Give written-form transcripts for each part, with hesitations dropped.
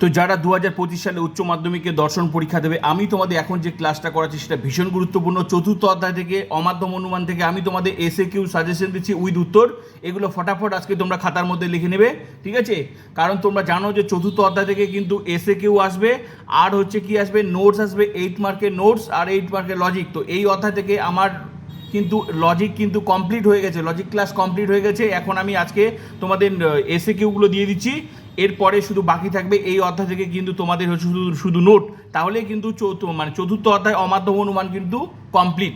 তো যারা 2025 সালে উচ্চ মাধ্যমিকে দর্শন পরীক্ষা দেবে, আমি তোমাদের এখন যে ক্লাসটা করাচ্ছি সেটা ভীষণ গুরুত্বপূর্ণ। চতুর্থ অধ্যায় থেকে অমাধ্যম অনুমান থেকে আমি তোমাদের এসএ কিউ সাজেশন দিচ্ছি উইথ উত্তর। এগুলো ফটাফট আজকে তোমরা খাতার মধ্যে লিখে নেবে, ঠিক আছে? কারণ তোমরা জানো যে চতুর্থ অধ্যায় থেকে কিন্তু এসএ কিউ আসবে, আর হচ্ছে কি আসবে, নোটস আসবে, 8 মার্কের নোটস আর 8 মার্কের লজিক। তো এই অধ্যায় থেকে আমার কিন্তু লজিক কিন্তু কমপ্লিট হয়ে গেছে, লজিক ক্লাস কমপ্লিট হয়ে গেছে। এখন আমি আজকে তোমাদের এসএ কিউগুলো দিয়ে দিচ্ছি, এরপরে শুধু বাকি থাকবে এই অধ্যায় থেকে কিন্তু তোমাদের শুধু শুধু নোট। তাহলে কিন্তু চতুর্থ অধ্যায় অমাধ্যম অনুমান কিন্তু কমপ্লিট।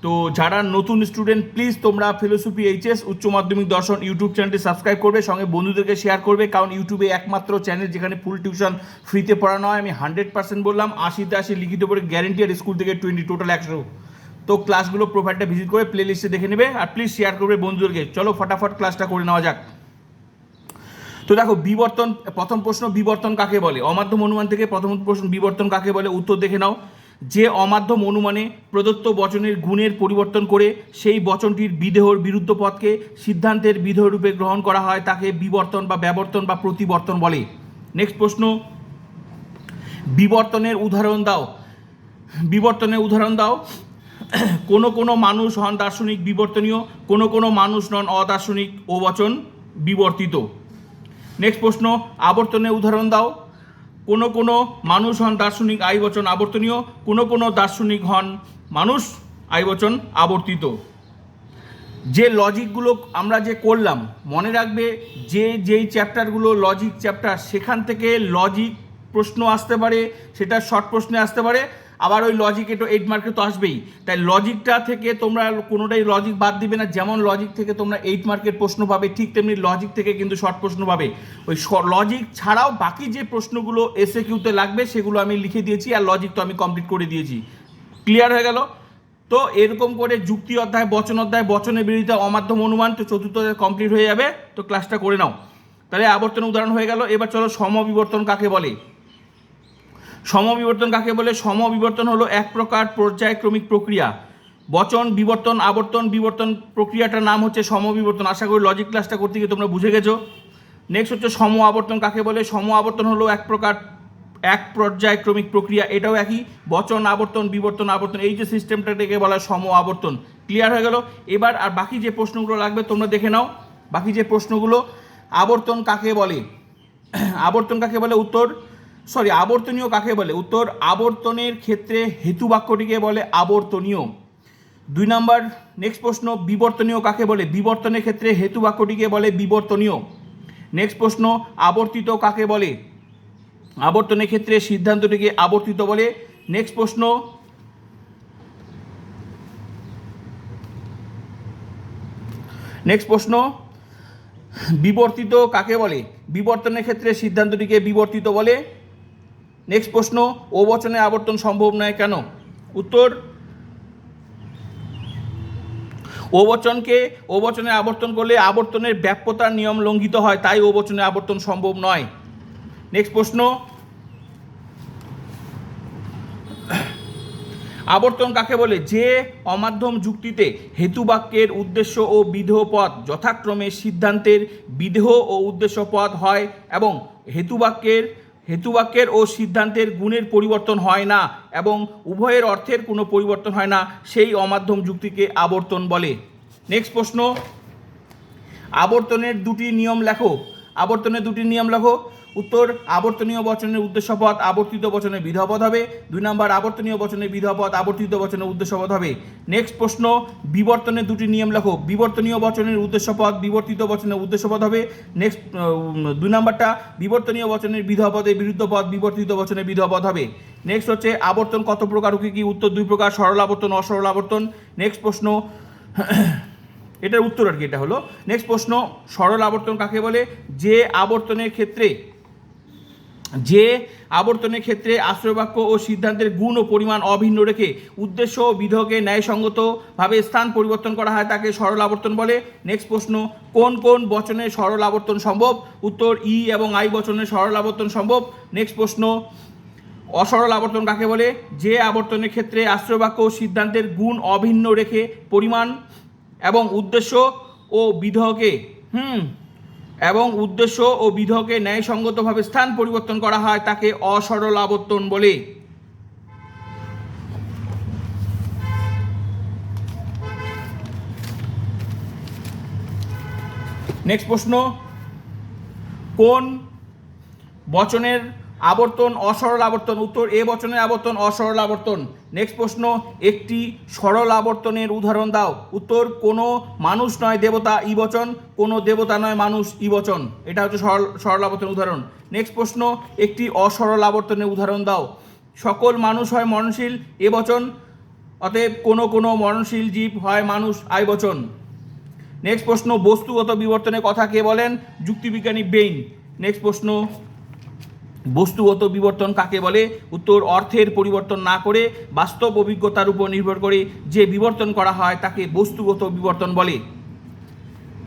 তো যারা নতুন স্টুডেন্ট, প্লিজ তোমরা ফিলোসফি এইচএস উচ্চ মাধ্যমিক দর্শন ইউটিউব চ্যানেলটি সাবস্ক্রাইব করবে, সঙ্গে বন্ধুদেরকে শেয়ার করবে। কারণ ইউটিউবে একমাত্র চ্যানেল যেখানে ফুল টিউশন ফ্রিতে পড়ানো হয়। আমি 100% বললাম, 80তে 80 লিখিত পড়ে গ্যারেন্টি, আর স্কুল থেকে 20, টোটাল 100। তো ক্লাসগুলো প্রোফাইলটা ভিজিট করে প্লে লিস্টে দেখে নেবে, আর প্লিজ শেয়ার করবে বন্ধুদেরকে। চলো ফটাফট ক্লাসটা করে নেওয়া যাক। তো দেখো, বিবর্তন, প্রথম প্রশ্ন, বিবর্তন কাকে বলে? অমাধ্যম অনুমান থেকে প্রথম প্রশ্ন, বিবর্তন কাকে বলে? উত্তর দেখে নাও। যে অমাধ্যম অনুমানে প্রদত্ত বচনের গুণের পরিবর্তন করে সেই বচনটির বিদেহর বিরুদ্ধ পদকে সিদ্ধান্তের বিদেহ রূপে গ্রহণ করা হয় তাকে বিবর্তন বা ব্যবর্তন বা প্রতিবর্তন বলে। নেক্সট প্রশ্ন, বিবর্তনের উদাহরণ দাও। বিবর্তনের উদাহরণ দাও। কোনো কোনো মানুষ হন দার্শনিক বিবর্তনীয়, কোনো কোনো মানুষ নন অদার্শনিক ও বচন বিবর্তিত। নেক্সট প্রশ্ন, আবর্তনের উদাহরণ দাও। কোনো কোনো মানুষ হন দার্শনিক আই বচন আবর্তনীয়, কোনো কোনো দার্শনিক হন মানুষ আই বচন আবর্তিত। যে লজিকগুলো আমরা যে করলাম, মনে রাখবে যেই চ্যাপ্টারগুলো লজিক চ্যাপ্টার, সেখান থেকে লজিক প্রশ্ন আসতে পারে, সেটা শর্ট প্রশ্নে আসতে পারে, আবার ওই লজিকে তো 8 মার্কে তো আসবেই। তাই লজিকটা থেকে তোমরা কোনোটাই লজিক বাদ দিবে না। যেমন লজিক থেকে তোমরা 8 মার্কের প্রশ্ন পাবে, ঠিক তেমনি লজিক থেকে কিন্তু শর্ট প্রশ্ন পাবে। ওই লজিক ছাড়াও বাকি যে প্রশ্নগুলো এসএ কিউতে লাগবে সেগুলো আমি লিখে দিয়েছি, আর লজিক তো আমি কমপ্লিট করে দিয়েছি। ক্লিয়ার হয়ে গেল? তো এরকম করে যুক্তি অধ্যায়, বচনের বিরোধিতা, অমাধ্যম অনুমান, তো চতুর্থ কমপ্লিট হয়ে যাবে। তো ক্লাসটা করে নাও। তাহলে আবর্তন উদাহরণ হয়ে গেল। এবার চলো, সমবিবর্তন কাকে বলে? সমবিবর্তন কাকে বলে? সমবিবর্তন হলো এক প্রকার পর্যায়ক্রমিক প্রক্রিয়া। বচন বিবর্তন, আবর্তন বিবর্তন প্রক্রিয়াটার নাম হচ্ছে সমবিবর্তন। আশা করি লজিক ক্লাসটা করতে গিয়ে তোমরা বুঝে গেছো। নেক্সট হচ্ছে সম আবর্তন কাকে বলে? সম আবর্তন হলো এক প্রকার এক পর্যায়ক্রমিক প্রক্রিয়া, এটাও একই। বচন আবর্তন বিবর্তন আবর্তন, এই যে সিস্টেমটাকে বলা হয় সম আবর্তন। ক্লিয়ার হয়ে গেল? এবার আর বাকি যে প্রশ্নগুলো লাগবে তোমরা দেখে নাও। বাকি যে প্রশ্নগুলো, আবর্তন কাকে বলে? আবর্তন কাকে বলে? উত্তর, আবর্তনীয় কাকে বলে? উত্তর, আবর্তনের ক্ষেত্রে হেতু বাক্যটিকে বলে আবর্তনীয়। 2 নাম্বার নেক্সট প্রশ্ন, বিবর্তনীয় কাকে বলে? বিবর্তনের ক্ষেত্রে হেতু বাক্যটিকে বলে বিবর্তনীয়। নেক্সট প্রশ্ন, আবর্তিত কাকে বলে? আবর্তনের ক্ষেত্রে সিদ্ধান্তটিকে আবর্তিত বলে। নেক্সট প্রশ্ন, বিবর্তিত কাকে বলে? বিবর্তনের ক্ষেত্রে সিদ্ধান্তটিকে বিবর্তিত বলে। নেক্সট প্রশ্ন, ও বচনে আবর্তন সম্ভব নয় কেন? উত্তর, ও বচনে আবর্তন করলে আবর্তনের ব্যাপ্যতার নিয়ম লঙ্ঘিত হয়, তাই ও বচনে আবর্তন সম্ভব নয়। নেক্সট প্রশ্ন, আবর্তন কাকে বলে? যে অমাধ্যম যুক্তিতে হেতুবাক্যের উদ্দেশ্য ও বিধেয় পদ যথাক্রমে সিদ্ধান্তের বিধেয় ও উদ্দেশ্য পদ হয় এবং হেতুবাক্যের ও সিদ্ধান্তের গুণের পরিবর্তন হয় না এবং উভয়ের অর্থের কোনো পরিবর্তন হয় না, সেই অমাধ্যম যুক্তিকে আবর্তন বলে। নেক্সট প্রশ্ন, আবর্তনের 2টি নিয়ম লেখো। আবর্তনের 2টি নিয়ম লেখো। উত্তর, আবর্তনীয় বচনের উদ্দেশ্য পদ আবর্তিত বচনের বিধেয় পদ হবে। 2 নাম্বার, আবর্তনীয় বচনের বিধেয় পদ আবর্তিত বচনের উদ্দেশ্য পদ হবে। নেক্সট প্রশ্ন, বিবর্তনের 2টি নিয়ম লেখো। বিবর্তনীয় বচনের উদ্দেশ্য পদ বিবর্তিত বচনের উদ্দেশ্য পদ হবে। নেক্সট 2 নাম্বারটা, বিবর্তনীয় বচনের বিধেয় পদের বিরুদ্ধ পদ বিবর্তিত বচনের বিধেয় পদ হবে। নেক্সট হচ্ছে, আবর্তন কত প্রকার ও কি? উত্তর, 2 প্রকার, সরল আবর্তন, অসরল আবর্তন। নেক্সট প্রশ্ন, এটার উত্তর আর কি, এটা হলো। নেক্সট প্রশ্ন, সরল আবর্তন কাকে বলে? যে আবর্তনের ক্ষেত্রে আশ্রয়বাক্য ও সিদ্ধান্তের গুণ ও পরিমাণ অভিন্ন রেখে উদ্দেশ্য ও বিধেয়কে ন্যায়সঙ্গতভাবে স্থান পরিবর্তন করা হয় তাকে সরল আবর্তন বলে। নেক্সট প্রশ্ন, কোন কোন বচনে সরল আবর্তন সম্ভব? উত্তর, ই এবং আই বচনে সরল আবর্তন সম্ভব। নেক্সট প্রশ্ন, অসরল আবর্তন কাকে বলে? যে আবর্তনের ক্ষেত্রে আশ্রয়বাক্য ও সিদ্ধান্তের গুণ অভিন্ন রেখে পরিমাণ এবং উদ্দেশ্য ও বিধেয়কে এবং উদ্দেশ্য ও বিধকে ন্যায়সঙ্গতভাবে স্থান পরিবর্তন করা হয় তাকে অসরল আবর্তন বলে। নেক্সট প্রশ্ন, কোন বচনের আবর্তন অসরল আবর্তন? উত্তর এ বচনের আবর্তন অসরল আবর্তন। নেক্সট প্রশ্ন, একটি সরল আবর্তনের উদাহরণ দাও। উত্তর কোনো মানুষ নয় দেবতা ই বচন, কোনো দেবতা নয় মানুষ ই বচন। এটা হচ্ছে সরল আবর্তনের উদাহরণ। নেক্সট প্রশ্ন, একটি অসরল আবর্তনের উদাহরণ দাও। সকল মানুষ হয় মননশীল এ বচন, অতএব কোনো কোনো মননশীল জীব হয় মানুষ আই বচন। নেক্সট প্রশ্ন, বস্তুগত বিবর্তনের কথা কে বলেন? যুক্তিবিজ্ঞানী বেইন। নেক্সট প্রশ্ন, বস্তুগত বিবর্তন কাকে বলে? উত্তর অর্থের পরিবর্তন না করে বাস্তব অভিজ্ঞতার উপর নির্ভর করে যে বিবর্তন করা হয় তাকে বস্তুগত বিবর্তন বলে।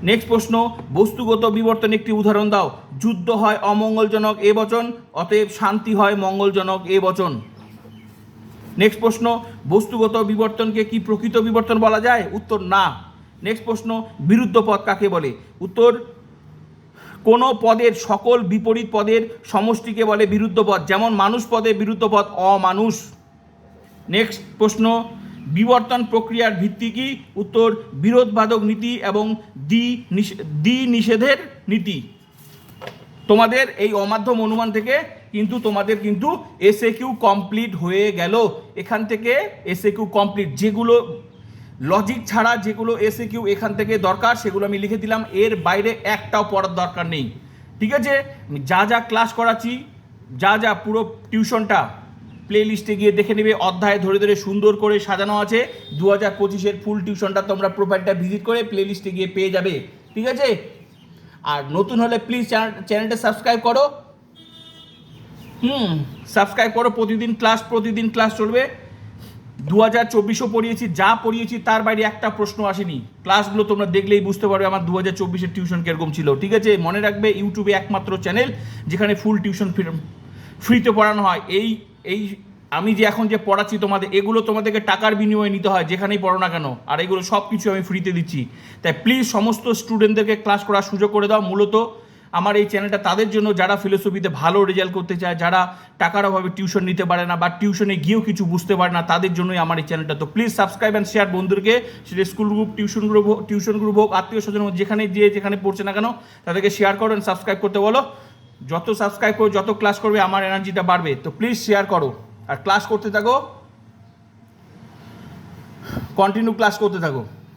নেক্সট প্রশ্ন, বস্তুগত বিবর্তন একটি উদাহরণ দাও। যুদ্ধ হয় অমঙ্গলজনক এ বচন, অতএব শান্তি হয় মঙ্গলজনক এ বচন। নেক্সট প্রশ্ন, বস্তুগত বিবর্তনকে কি প্রকৃত বিবর্তন বলা যায়? উত্তর না। নেক্সট প্রশ্ন, বিরুদ্ধ পদ কাকে বলে? উত্তর কোনো পদের সকল বিপরীত পদের সমষ্টিকে বলে বিরুদ্ধ পদ, যেমন মানুষ পদে বিরুদ্ধ পদ অমানুষ। নেক্সট প্রশ্ন, বিবর্তন প্রক্রিয়ার ভিত্তি কি? উত্তর বিরোধবাদক নীতি এবং দ্বি নিষেধের নীতি। তোমাদের এই অমাধ্যম অনুমান থেকে কিন্তু তোমাদের কিন্তু এসএকিউ কমপ্লিট হয়ে গেল। এখান থেকে এসএকিউ কমপ্লিট, যেগুলো লজিক ছাড়া যেগুলো এসএকিউ এখান থেকে দরকার সেগুলো আমি লিখে দিলাম, এর বাইরে একটাও পড়ার দরকার নেই। ঠিক আছে, যা যা ক্লাস করাচ্ছি, যা যা পুরো টিউশনটা প্লে লিস্টে গিয়ে দেখে নেবে, অধ্যায় ধরে ধরে সুন্দর করে সাজানো আছে। 2025-এর ফুল টিউশনটা তোমরা প্রোফাইলটা ভিজিট করে প্লে লিস্টে গিয়ে পেয়ে যাবে। ঠিক আছে, আর নতুন হলে প্লিজ চ্যানেলটা সাবস্ক্রাইব করো। সাবস্ক্রাইব করো। প্রতিদিন ক্লাস চলবে। 2024-ও পড়িয়েছি, যা পড়িয়েছি তার বাইরে একটা প্রশ্ন আসেনি। ক্লাসগুলো তোমরা দেখলেই বুঝতে পারবে আমার 2024-এর টিউশন কিরকম ছিল। ঠিক আছে, মনে রাখবে ইউটিউবে একমাত্র চ্যানেল যেখানে ফুল টিউশন ফ্রিতে পড়ানো হয়। এই আমি যে এখন যে পড়াচ্ছি তোমাদের, এগুলো তোমাদেরকে টাকার বিনিময়ে নিতে হয় যেখানেই পড়ো না কেন, আর এগুলো সব কিছু আমি ফ্রিতে দিচ্ছি। তাই প্লিজ সমস্ত স্টুডেন্টদেরকে ক্লাস করার সুযোগ করে দাও। মূলত আমার এই চ্যানেলটা তাদের জন্য যারা ফিলোসফিতে ভালো রেজাল্ট করতে চায়, যারা টাকার অভাবে টিউশন নিতে পারে না বা টিউশনে গিয়েও কিছু বুঝতে পারে না, তাদের জন্যই আমার এই চ্যানেলটা। তো প্লিজ সাবস্ক্রাইব অ্যান্ড শেয়ার বন্ধুদেরকে, সেটা স্কুল গ্রুপ, টিউশন গ্রুপ হোক, আত্মীয় স্বজন হোক, যেখানে পড়ছে না কেন তাদেরকে শেয়ার করো অ্যান্ড সাবস্ক্রাইব করতে বলো। যত সাবস্ক্রাইব করো, যত ক্লাস করবে, আমার এনার্জিটা বাড়বে। তো প্লিজ শেয়ার করো আর ক্লাস করতে থাকো, কন্টিনিউ ক্লাস করতে থাকো।